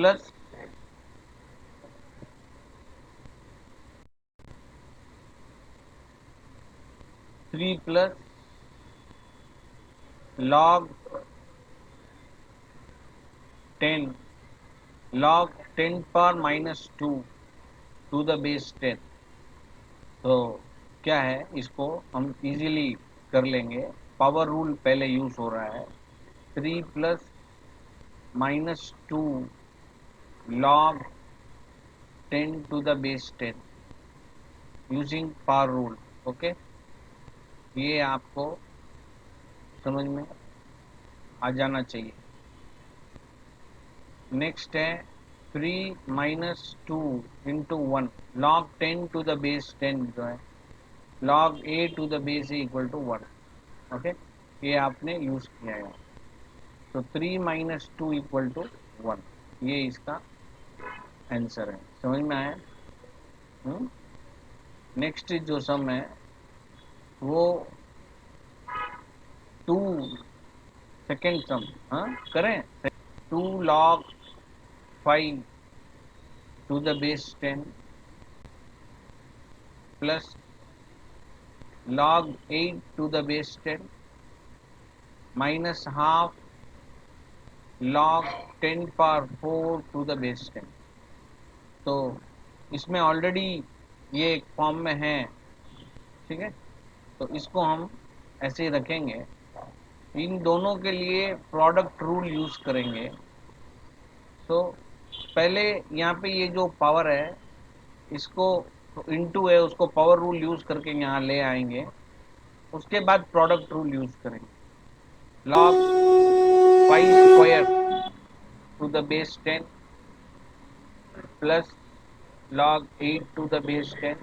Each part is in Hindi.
Plus three plus log 10 log 10 power minus 2 to the base 10। तो क्या है, इसको हम इजीली कर लेंगे। पावर रूल पहले यूज हो रहा है। 3 plus minus 2 log 10 to the base 10 using power rule. Okay, ये आपको समझ में आ जाना चाहिए। नेक्स्ट है 3 minus 2 into 1 log 10 to the base 10 जो है log a to the base a equal to 1। Okay, ये आपने यूज किया है। तो 3 माइनस 2 इक्वल टू 1, ये इसका आंसर है। समझ में आया? नेक्स्ट जो सम है वो 2 सेकेंड सम, हाँ करें। 2 log 5 to the base 10 plus log 8 to the base 10 minus half log 10 power 4 to the base 10। तो इसमें ऑलरेडी ये एक फॉर्म में है, ठीक है। तो इसको हम ऐसे ही रखेंगे। इन दोनों के लिए प्रोडक्ट रूल यूज करेंगे। तो पहले यहाँ पे ये जो पावर है इसको इनटू है, उसको पावर रूल यूज करके यहाँ ले आएंगे। उसके बाद प्रोडक्ट रूल यूज करेंगे। log 5 square to the base 10 plus log 8 to the base 10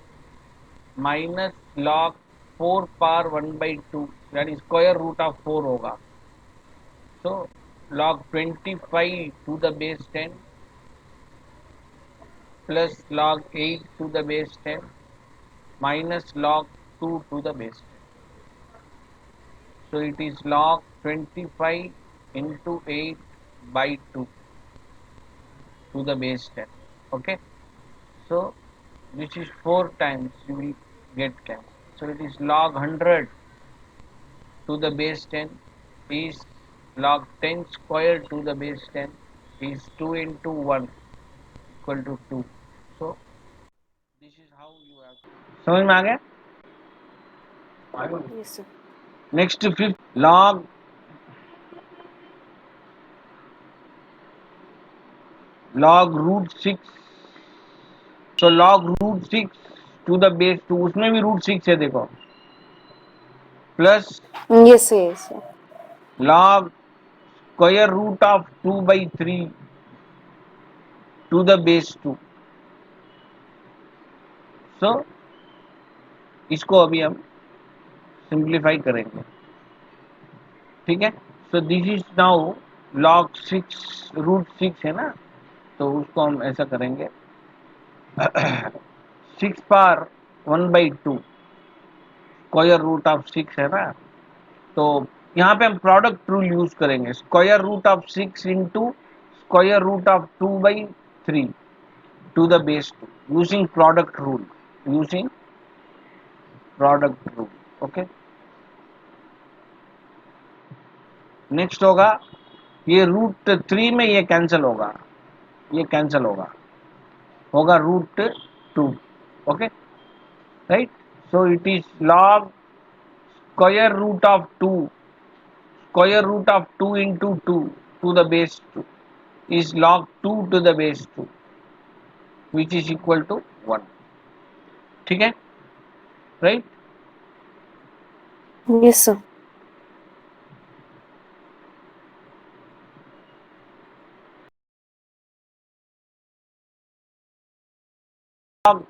minus log 4 power 1/2 यानी स्क्वायर रूट ऑफ 4 होगा। तो log 25 to the base 10 plus log 8 to the base 10 minus log 2 to the base 10। So it is log 25 into 8 by 2 to the base 10. Okay, so this is 4 times you will get cancelled. So it is log 100 to the base 10 is log 10 square to the base 10 is 2 into 1 equal to 2. So this is how you have to. समझ में आ गया? Yes, sir. Next fifth log root 6। तो log root 6 to the base 2, उसमें भी रूट 6 है देखो, plus Yes, sir. Yes, sir. log square root of 2/3 to the base 2। So इसको अभी हम सिंप्लीफाई करेंगे, ठीक है। So this is now log 6 root 6 है ना, तो उसको हम ऐसा करेंगे 6 पावर 1/2 स्क्वायर रूट ऑफ 6 है ना। तो यहाँ पे हम प्रोडक्ट रूल यूज करेंगे। Square root of 6 into square root of 2/3 to the base 2 using product rule, using product rule. Okay, next होगा ये रूट 3 में ये कैंसिल होगा, ये कैंसिल होगा, होगा root 2। Okay, right. So it is log square root of 2 square root of 2 into 2 to the base 2 is log 2 to the base 2 which is equal to 1। ठीक है, right. Yes, sir. log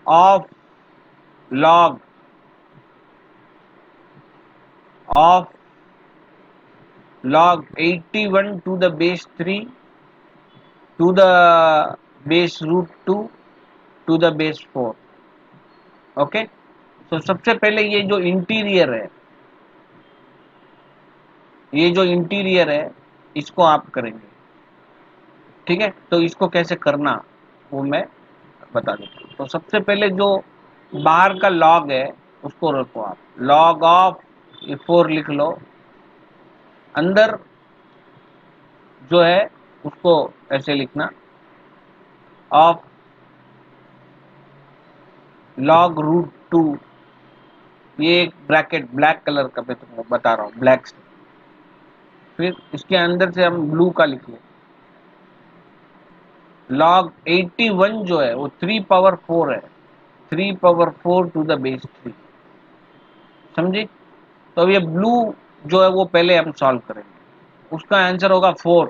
of log of log 81 to the base 3 to the base root 2 to the base 4। Okay, तो सबसे पहले ये जो इंटीरियर है, ये जो इंटीरियर है इसको आप करेंगे, ठीक है। तो इसको कैसे करना वो मैं बता देता हूँ। तो सबसे पहले जो बाहर का लॉग है उसको रखो आप, लॉग ऑफ, ये 4 लिख लो, अंदर जो है उसको ऐसे लिखना, ऑफ लॉग रूट 2, ये एक ब्रैकेट ब्लैक कलर का मैं तुमको बता रहा हूँ, ब्लैक से, फिर इसके अंदर से हम ब्लू का लिख लें, लॉग 81 जो है वो 3 पावर 4 है, 3 पावर 4 टू द बेस 3, समझे। तो अब ये ब्लू जो है वो पहले हम सॉल्व करेंगे, उसका आंसर होगा 4,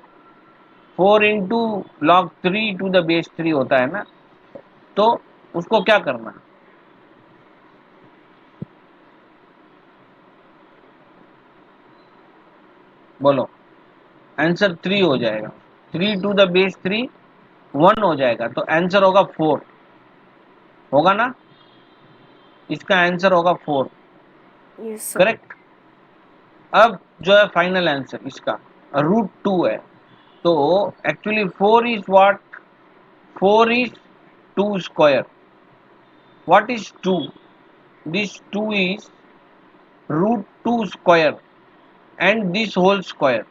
4 into log 3 to the base 3 होता है ना। तो उसको क्या करना, बोलो, आंसर 3 हो जाएगा, 3 टू द बेस 3 1 हो जाएगा, तो आंसर होगा 4, होगा ना, इसका आंसर होगा 4, यस सर। करेक्ट। अब जो है फाइनल आंसर इसका रूट 2 है, तो actually 4 is what, 4 is 2 square, what is 2, this 2 is root 2 square and this whole square,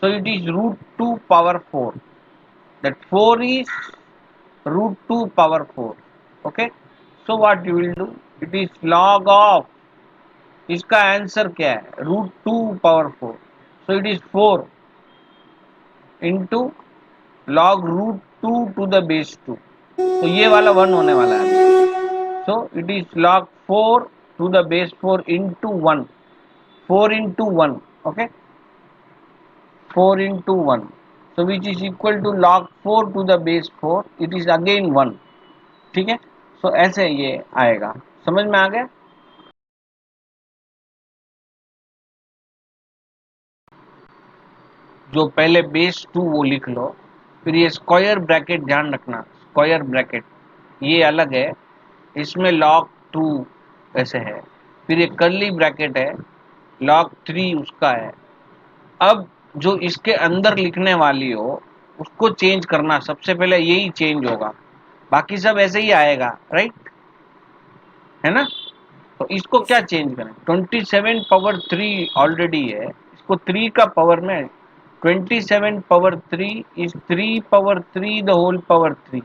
so it is root 2 power 4, that 4 is root 2 power 4, okay। So what you will do, it is log of, इसका आंसर क्या है, root 2 power 4, so it is 4 into log root 2 to the base 2, तो ये वाला 1 होने वाला है, so it is log 4 to the base 4 into 1, 4 into 1, okay, 4 into 1, so which is equal to log 4 to the base 4, it is again 1, ठीक है। so ऐसे ये आएगा, समझ में आ गया। जो पहले बेस 2 वो लिख लो, फिर ये स्क्वायर ब्रैकेट ध्यान रखना, स्क्वायर ब्रैकेट ये अलग है, इसमें log 2 ऐसे है, फिर ये कर्ली ब्रैकेट है, log 3 उसका है। अब जो इसके अंदर लिखने वाली हो उसको चेंज करना, सबसे पहले यही चेंज होगा, बाकी सब ऐसे ही आएगा, राइट, है ना। तो इसको यस क्या सर। चेंज करें, 27 पावर 3 ऑलरेडी है, इसको 3 का पावर में, 27 power 3 is 3 power 3 the whole power 3,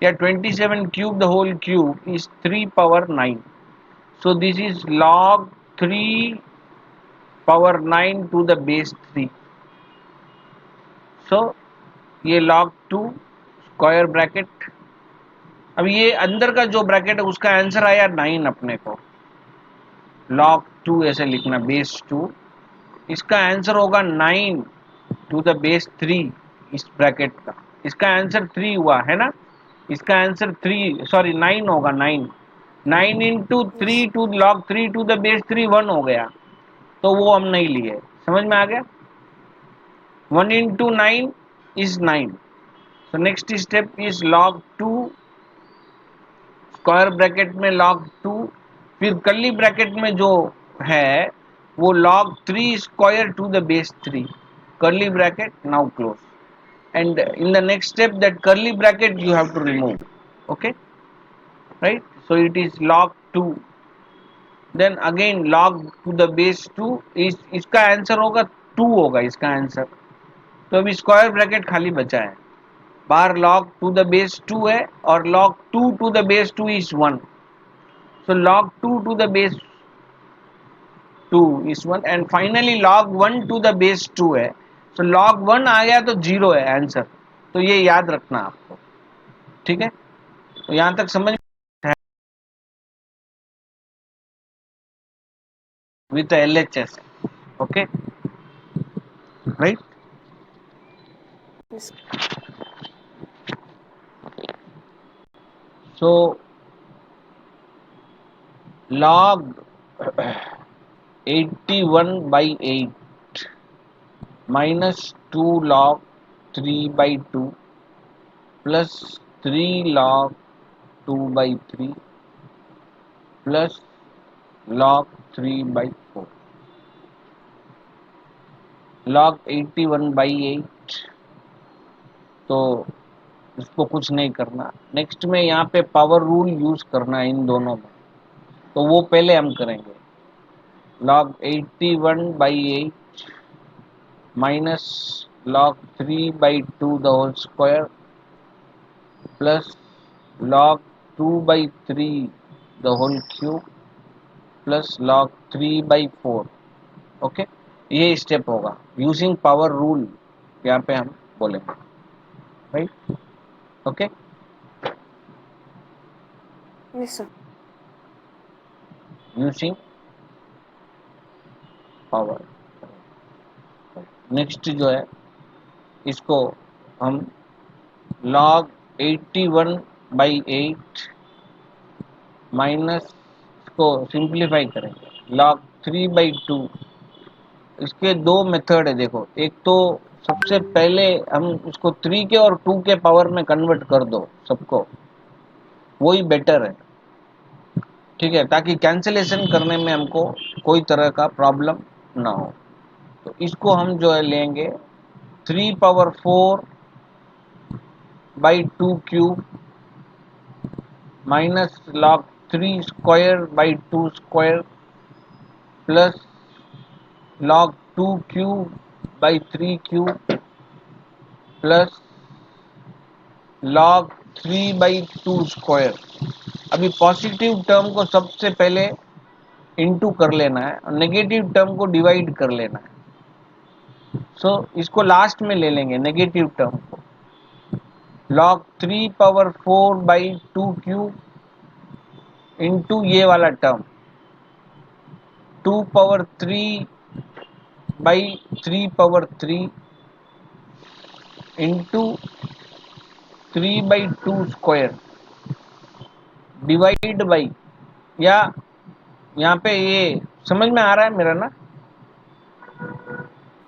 या 27 cube the whole cube is 3 power 9, so this is log 3 power 9 to the base 3, सो ये log 2 स्क्वायर ब्रैकेट, अब ये अंदर का जो ब्रैकेट है उसका आंसर आया 9 अपने को, log 2 ऐसे लिखना, बेस 2, इसका आंसर होगा 9 टू द बेस 3, इस ब्रैकेट का, इसका आंसर 3 हुआ है ना, इसका आंसर 3 सॉरी 9 होगा, 9, 9 into yes 3 to log 3 to the base 3 1 हो गया, तो वो हम नहीं लिए, समझ में आ गया, 1 into 9 is 9, so next step is log 2 square bracket में log 2, फिर कर्ली ब्रैकेट में जो है वो log 3 square to the base 3, curly bracket now close, and in the next step that curly bracket you have to remove, okay, right, so it is log 2, then again log to the base 2 is, इसका आंसर होगा 2 होगा इसका आंसर, तो अभी स्क्वायर ब्रैकेट खाली बचा है, बाहर log टू द बेस 2 है और log 2 to the base 2 is 1, so log 2 to the base 2 is 1 and finally log 1 to the base 2 है, so log 1 आ गया तो 0 है आंसर, तो ये याद रखना आपको, ठीक है। तो यहां तक समझ है, with LHS, okay, right, yes so log 81 by 8 minus 2 log 3 by 2 plus 3 log 2 by 3 plus log 3 by 4, log 81/8, तो इसको कुछ नहीं करना। नेक्स्ट में यहाँ पे पावर रूल यूज करना है इन दोनों में, तो वो पहले हम करेंगे। log 81/8 minus log 3/2 the whole square plus log 2/3 the whole cube plus log 3/4। Okay, ये स्टेप होगा यूजिंग पावर रूल, यहाँ पे हम बोलेंगे, right. Okay, Yes, sir. Using power. Next जो है, इसको हम log 81/8 माइनस, इसको सिंप्लीफाई करेंगे log 3/2। इसके दो मेथड है, देखो। एक तो सबसे पहले हम इसको 3 के और 2 के पावर में कन्वर्ट कर दो सबको, वही बेटर है, ठीक है, ताकि कैंसिलेशन करने में हमको कोई तरह का प्रॉब्लम ना हो। तो इसको हम जो है लेंगे 3/4/2 cube minus log 3 square square plus log 2 cube cube plus log 3/2 square. अभी पॉजिटिव टर्म को सबसे पहले इनटू कर लेना है और नेगेटिव टर्म को डिवाइड कर लेना है। सो इसको लास्ट में ले लेंगे नेगेटिव टर्म को, log 3/4/2 क्यूब इंटू ये वाला term 2/3/3/3 into 3/2 square divide by, या यहाँ पे ये समझ में आ रहा है मेरा ना,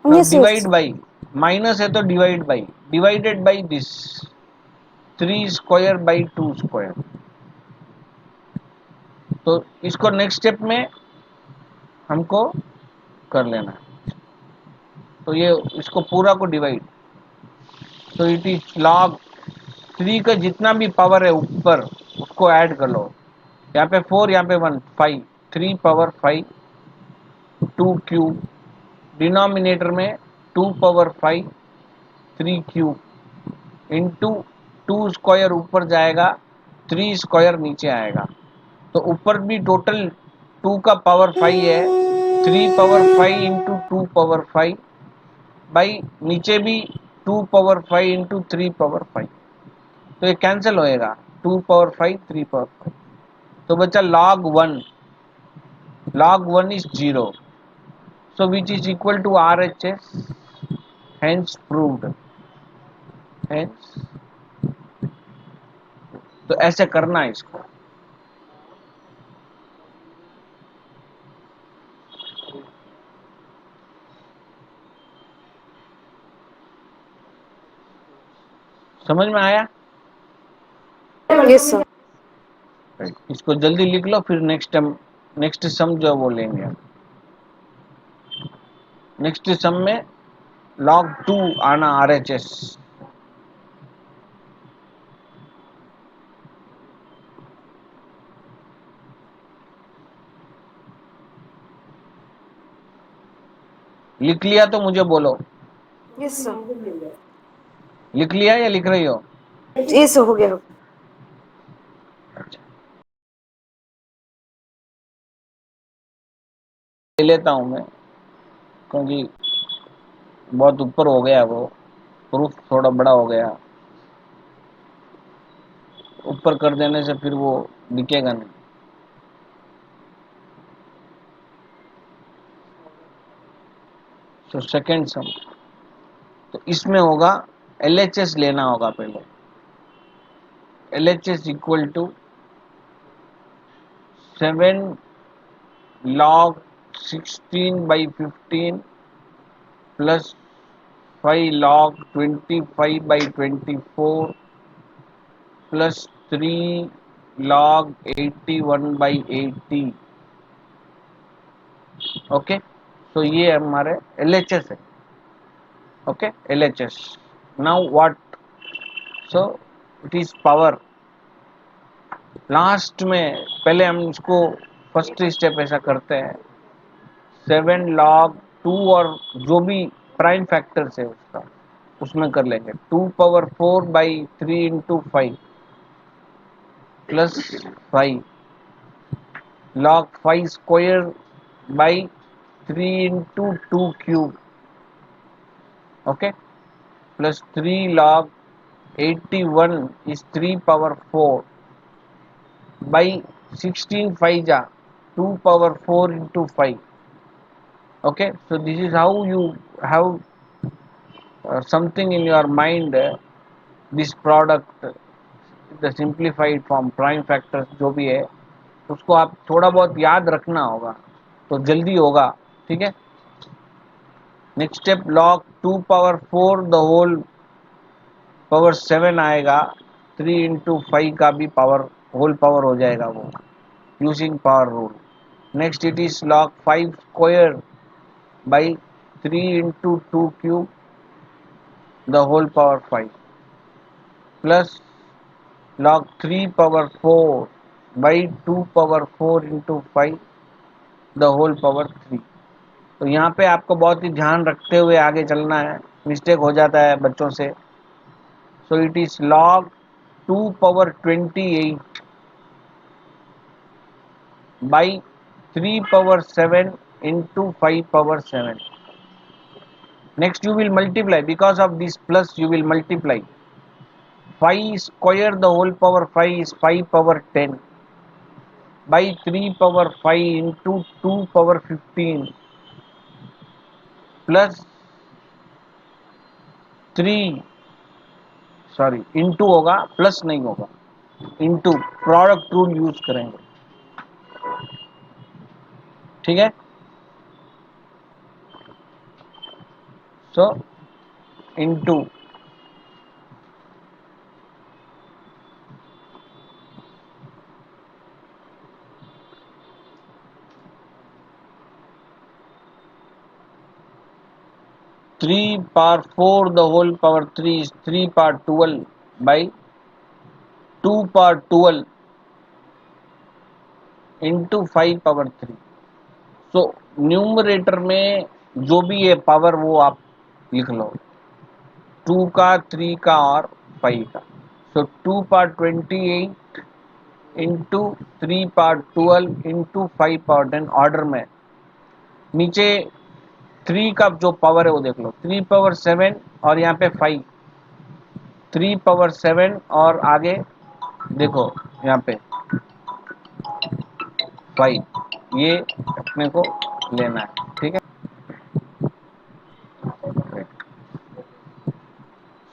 Yes, divide yes. By, minus है तो divide by, divided by this 3 square square. तो इसको नेक्स्ट स्टेप में हमको कर लेना है, तो ये इसको पूरा को डिवाइड, तो इट इज log 3 का जितना भी पावर है ऊपर उसको ऐड कर लो। यहाँ पे 4, यहाँ पे 1, 5, 3/5 2 क्यूब, डिनोमिनेटर में 2/5 3 क्यूब इंटू 2 स्क्वायर ऊपर जाएगा, 3 स्क्वायर नीचे आएगा। तो ऊपर भी टोटल 2 का पावर 5 है, 3/5 इंटू 2/5 बाई नीचे भी 2/5 इंटू 3/5, तो ये कैंसिल होएगा 2/5 3/5। तो बचा log 1 is 0, so which is equal to RHS, hence proved, hence। तो ऐसे करना है इसको। समझ में आया? Yes, sir. इसको जल्दी लिख लो, फिर नेक्स्ट सम जो वो लेंगे। नेक्स्ट सम में log 2 आना RHS। लिख लिया तो मुझे बोलो, Yes, sir. लिख लिया या लिख रही हो? Yes, हो गया। ले लेता हूं मैं, क्योंकि बहुत ऊपर हो गया, वो प्रूफ थोड़ा बड़ा हो गया, ऊपर कर देने से फिर वो दिखेगा नहीं। तो सेकेंड सम, तो इसमें होगा LHS लेना होगा पहले। LHS equal to 7 log 16/15 plus 5 log 25/24 plus 3 log 81/80। Okay, तो ये हमारे LHS है। okay, LHS. Now what? So it is power. Last में पहले हम इसको फर्स्ट स्टेप ऐसा करते हैं, 7 log 2 और जो भी प्राइम फैक्टर्स है उसका उसमें कर लेंगे, 2 power 4/3 into 5 plus 5 log 5 square/3 into 2 cube, okay, plus 3 log 81 is 3 power 4 by 16 5 ja 2 power 4 into 5. Okay, so this is how you have something in your mind, this product, the simplified form, prime factors जो भी है उसको आप थोड़ा बहुत याद रखना होगा तो जल्दी होगा, ठीक है। Next step, log 2 power 4 the whole power 7 आएगा, 3 into 5 का भी पावर होल पावर हो जाएगा वो, using power rule. Next it is log 5 square/3 into 2 cube the whole power 5 plus log 3 power 4/2 power 4 into 5 the whole power 3। तो यहाँ पे आपको बहुत ही ध्यान रखते हुए आगे चलना है, मिस्टेक हो जाता है बच्चों से। सो it is log 2 power 28 by 3 power 7 into 5 power 7। Next you will multiply, because of this plus you will multiply, 5 square the whole power 5 is 5 power 10 by 3 power 5 into 2 power 15 plus 3, sorry into होगा, प्लस नहीं होगा, इंटू प्रोडक्ट रूल यूज करेंगे, ठीक है। So into 3 power 4 the whole power 3 is 3 power 12 by 2 power 12 into 5 power 3। So numerator में जो भी है पावर वो आप लिख लो, 2 का, 3 का और 5 का। सो 2 power 28 into 3 power 12 into 5 power 10 order में। नीचे 3 का जो पावर है वो देख लो, 3 पावर 7 और यहाँ पे 5, 3 पावर 7 और आगे देखो यहाँ पे 5, ये अपने को लेना है, ठीक है।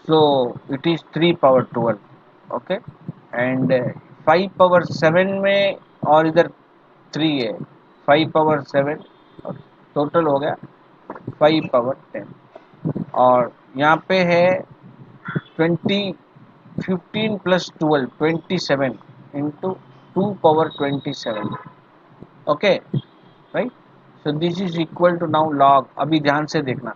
So it is 3 power 12, okay, and 5 power 7 में और इधर 3 है, 5 पावर 7 टोटल हो गया 5 पावर 10, और यहाँ पे है 20, 15 plus 12 27 into 2 power 27, okay, right. So this is equal to now log, अभी ध्यान से देखना,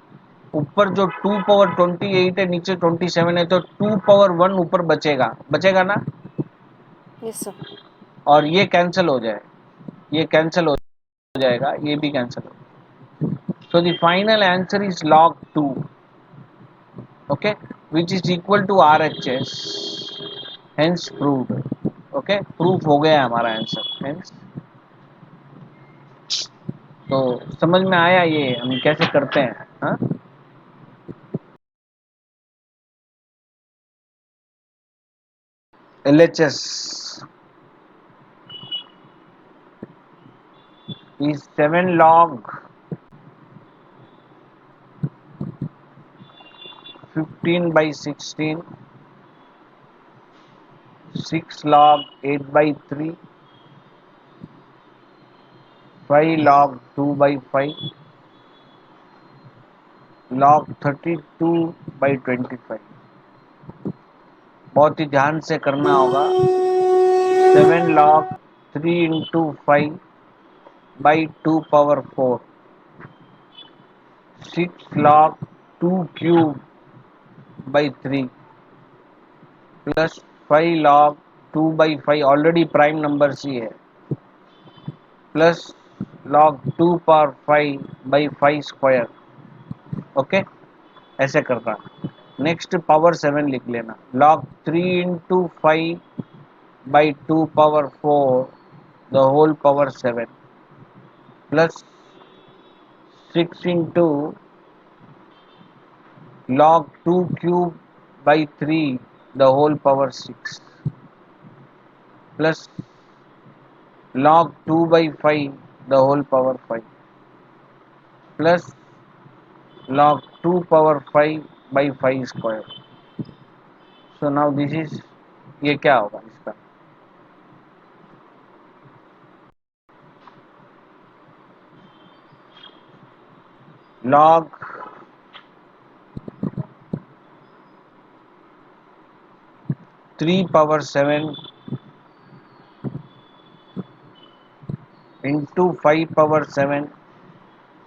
ऊपर जो 2 पावर 28 है नीचे 27 है, तो 2 पावर 1 ऊपर बचेगा, बचेगा ना, यस सर। और ये कैंसिल हो जाए, ये कैंसिल हो जाएगा, ये भी कैंसिल हो जाएगा। So the final answer is log 2, okay, which is equal to RHS, hence proved, okay, proof हो गया हमारा आंसर, हेंस। तो समझ में आया ये हम कैसे करते हैं, हाँ। LHS is 7 log 15 by 16, 6 log 8 by 3, 5 log 2 by 5, log 32 by 25। बहुत ही ध्यान से करना होगा, 7 log 3 into 5 by 2 power 4, 6 log 2 cube by 3 plus 5 log 2 by 5 already prime number ही है plus log 2 power 5 by 5 square okay ऐसे करना नेक्स्ट पावर 7 लिख लेना log 3 into 5 by 2 power 4 the whole power 7 plus 6 into log 2 cube by 3 the whole power 6 plus log 2 by 5 the whole power 5 plus log 2 power 5 by 5 square. So now this is ये क्या होगा इसका log 3 power 7 into 5 power 7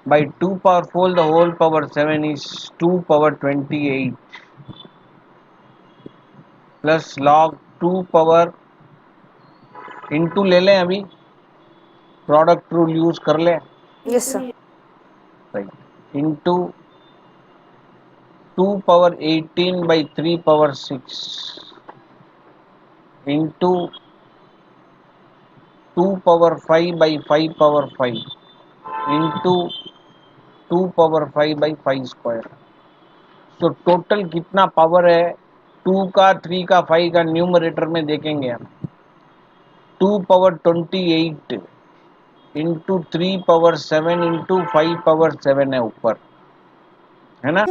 by 2 power 4 the whole power 7 is 2 power 28 plus log 2 power into ले लें अभी प्रोडक्ट रूल यूज कर लें Yes, sir. Right into 2 power 18 by 3 power 6 into 2 power 5 by 5 power 5 into 2 power 5 by 5 square तो टोटल कितना पावर है 2 का 3 का 5 का न्यूमरेटर में देखेंगे हम 2 power 28 into 3 power 7 into 5 power 7 है ऊपर है ना